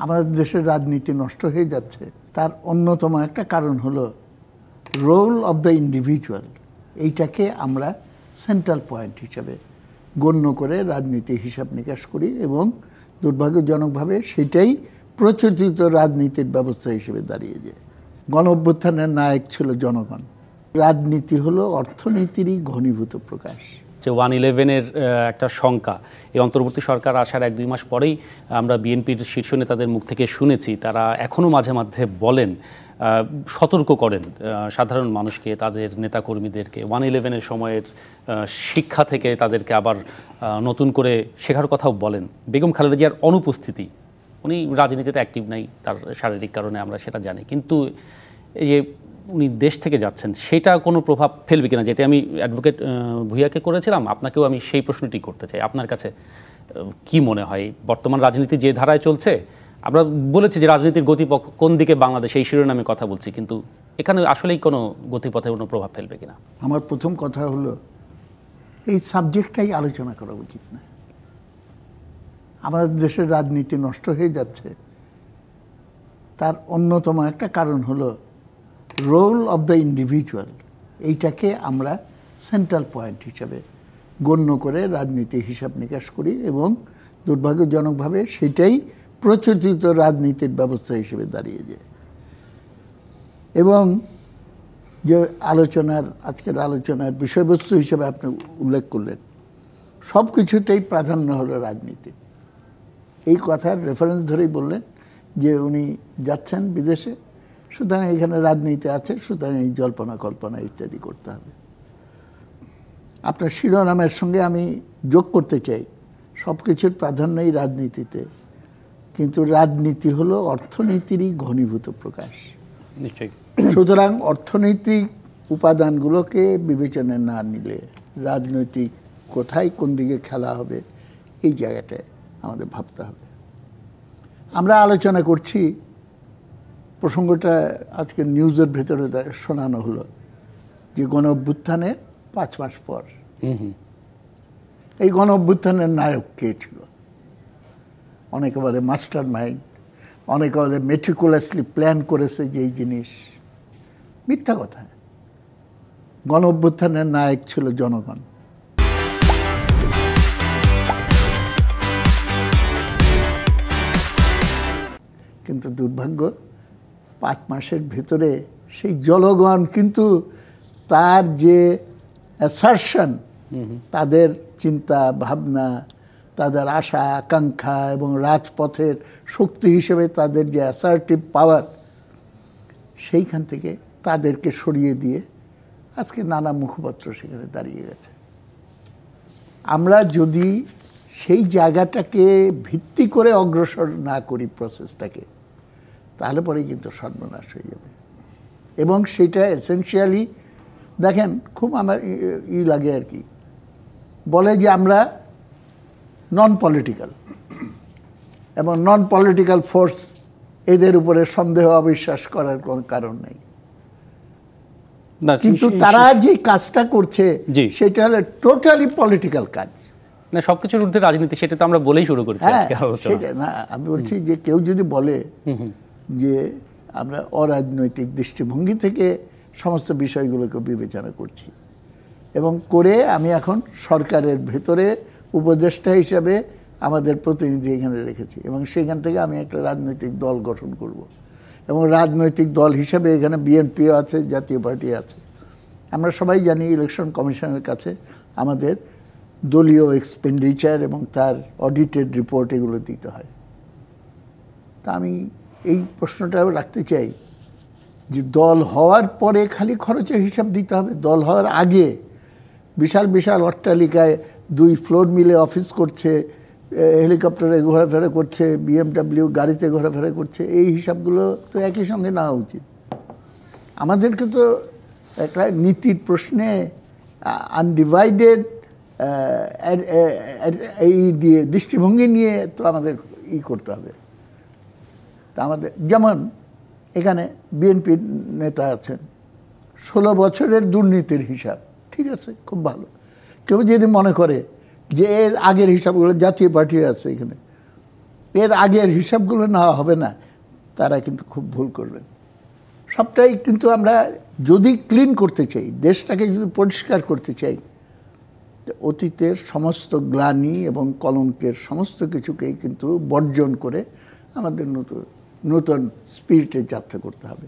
আমাদের দেশের রাজনীতি নষ্ট হয়ে যাচ্ছে, তার অন্যতম একটা কারণ হলো রোল অফ দ্য ইন্ডিভিজুয়াল। এইটাকে আমরা সেন্ট্রাল পয়েন্ট হিসাবে গণ্য করে রাজনীতি হিসাব নিকাশ করি এবং দুর্ভাগ্যজনকভাবে সেটাই প্রচলিত রাজনীতির ব্যবস্থা হিসেবে দাঁড়িয়ে যায়। গণ অভ্যুত্থানের নায়ক ছিল জনগণ। রাজনীতি হলো অর্থনীতিরই ঘনীভূত প্রকাশ। যে 1/11-এর একটা শঙ্কা, এই অন্তর্বর্তী সরকার আসার 1-2 মাস পরেই আমরা বিএনপির শীর্ষ নেতাদের মুখ থেকে শুনেছি, তারা এখনও মাঝে মাঝে বলেন, সতর্ক করেন সাধারণ মানুষকে, তাদের নেতাকর্মীদেরকে 1/11-এর সময়ের শিক্ষা থেকে তাদেরকে আবার নতুন করে শেখার কথাও বলেন। বেগম খালেদা জিয়ার অনুপস্থিতি, উনি রাজনীতিতে অ্যাক্টিভ নাই, তার শারীরিক কারণে আমরা সেটা জানি, কিন্তু এই যে উনি দেশ থেকে যাচ্ছেন সেটা কোনো প্রভাব ফেলবে কিনা, যেটা আমি অ্যাডভোকেট ভূঁইয়াকে করেছিলাম, আপনাকেও আমি সেই প্রশ্নটি করতে চাই। আপনার কাছে কি মনে হয় বর্তমান রাজনীতি যে ধারায় চলছে? আমরা বলেছি যে রাজনীতির গতিপথ কোন দিকে বাংলাদেশ, এই শিরোনামে কথা বলছি, কিন্তু এখানে আসলেই কোনো গতিপথে কোনো প্রভাব ফেলবে কিনা? আমার প্রথম কথা হলো এই সাবজেক্টটাই আলোচনা করা উচিত না। আমাদের দেশের রাজনীতি নষ্ট হয়ে যাচ্ছে, তার অন্যতম একটা কারণ হলো রোল অফ দ্য ইন্ডিভিজুয়াল। এইটাকে আমরা সেন্ট্রাল পয়েন্ট হিসাবে গণ্য করে রাজনীতি হিসাব নিকাশ করি এবং দুর্ভাগ্যজনকভাবে সেটাই প্রচলিত রাজনীতির ব্যবস্থা হিসেবে দাঁড়িয়ে যায়। এবং যে আজকের আলোচনার বিষয়বস্তু হিসেবে আপনি উল্লেখ করলেন, সব কিছুতেই প্রাধান্য হলো রাজনীতি। এই কথার রেফারেন্স ধরেই বললেন যে উনি যাচ্ছেন বিদেশে, সুতরাং এখানে রাজনীতি আছে, সুতরাং এই জল্পনা কল্পনা ইত্যাদি করতে হবে। আপনার শিরোনামের সঙ্গে আমি যোগ করতে চাই, সব কিছুর প্রাধান্যই রাজনীতিতে, কিন্তু রাজনীতি হলো অর্থনীতিরই ঘনীভূত প্রকাশ। সুতরাং অর্থনৈতিক উপাদানগুলোকে বিবেচনায় না নিলে রাজনৈতিক কোথায় কোন দিকে খেলা হবে এই জায়গাটায় আমাদের ভাবতে হবে। আমরা আলোচনা করছি, প্রসঙ্গটা আজকে নিউজের ভেতরে শোনানো হলো যে গণ অভ্যুত্থানের 5 মাস পর এই গণ অভ্যুত্থানের নায়ক কে ছিল? অনেকে বলে মাস্টার মাইন্ড, অনেকে বলে মেটিকুলাসলি প্ল্যান করেছে যে এই জিনিস। মিথ্যা কথা। গণ অভ্যুত্থানের নায়ক ছিল জনগণ। কিন্তু দুর্ভাগ্য, 5 মাসের ভেতরে সেই জনগণ কিন্তু তার যে অ্যাসারশন, তাদের চিন্তা ভাবনা, তাদের আশা আকাঙ্ক্ষা এবং রাজপথের শক্তি হিসেবে তাদের যে অ্যাসার্টিভ পাওয়ার, সেইখান থেকে তাদেরকে সরিয়ে দিয়ে আজকে নানা মুখপত্র সেখানে দাঁড়িয়ে গেছে। আমরা যদি সেই জায়গাটাকে ভিত্তি করে অগ্রসর না করি প্রসেসটাকে, তাহলে পরেই কিন্তু সর্বনাশ হয়ে যাবে। এবং সেটা এসেনশিয়ালি দেখেন, খুব আমার লাগে আর কি, বলে যে আমরা নন পলিটিক্যাল এবং নন পলিটিক্যাল ফোর্স, এদের উপরে সন্দেহ অবিশ্বাস করার কোনো কারণ নেই। কিন্তু তারা যে কাজটা করছে সেটা হলো টোটালি পলিটিক্যাল কাজ। না, সবকিছুর ঊর্ধ্বে রাজনীতি, সেটা তো আমরা বলেই শুরু করেছি আজকে আলোচনা। সেটা না, আমি বলছি যে কেউ যদি বলে যে আমরা অরাজনৈতিক দৃষ্টিভঙ্গি থেকে সমস্ত বিষয়গুলোকে বিবেচনা করছি এবং করে আমি এখন সরকারের ভেতরে উপদেষ্টা হিসাবে আমাদের প্রতিনিধি এখানে রেখেছি এবং সেখান থেকে আমি একটা রাজনৈতিক দল গঠন করব এবং রাজনৈতিক দল হিসাবে এখানে বিএনপিও আছে, জাতীয় পার্টি আছে। আমরা সবাই জানি ইলেকশন কমিশনের কাছে আমাদের দলীয় এক্সপেন্ডিচার এবং তার অডিটেড রিপোর্ট এগুলো দিতে হয়। তা আমি এই প্রশ্নটাও রাখতে চাই যে দল হওয়ার পরে খালি খরচের হিসাব দিতে হবে? দল হওয়ার আগে বিশাল বিশাল অট্টালিকায় 2 ফ্লোর মিলে অফিস করছে, হেলিকপ্টারে ঘোরাফেরা করছে, BMW গাড়িতে ঘোরাফেরা করছে, এই হিসাবগুলো তো একই সঙ্গে নেওয়া উচিত। আমাদেরকে তো একটা নীতির প্রশ্নে আনডিভাইডেড এই দিয়ে দৃষ্টিভঙ্গি নিয়ে তো আমাদের করতে হবে। তা আমাদের যেমন এখানে বিএনপির নেতা আছেন, 16 বছরের দুর্নীতির হিসাব, ঠিক আছে, খুব ভালো। কেউ যদি মনে করে যে এর আগের হিসাবগুলো, জাতীয় পার্টি আছে এখানে, এর আগের হিসাবগুলো নেওয়া হবে না, তারা কিন্তু খুব ভুল করবেন। সবটাই কিন্তু আমরা যদি ক্লিন করতে চাই, দেশটাকে যদি পরিষ্কার করতে চাই, অতীতের সমস্ত গ্লানি এবং কলঙ্কের সমস্ত কিছুকেই কিন্তু বর্জন করে আমাদের নতুন স্পিরিটে যাত্রা করতে হবে।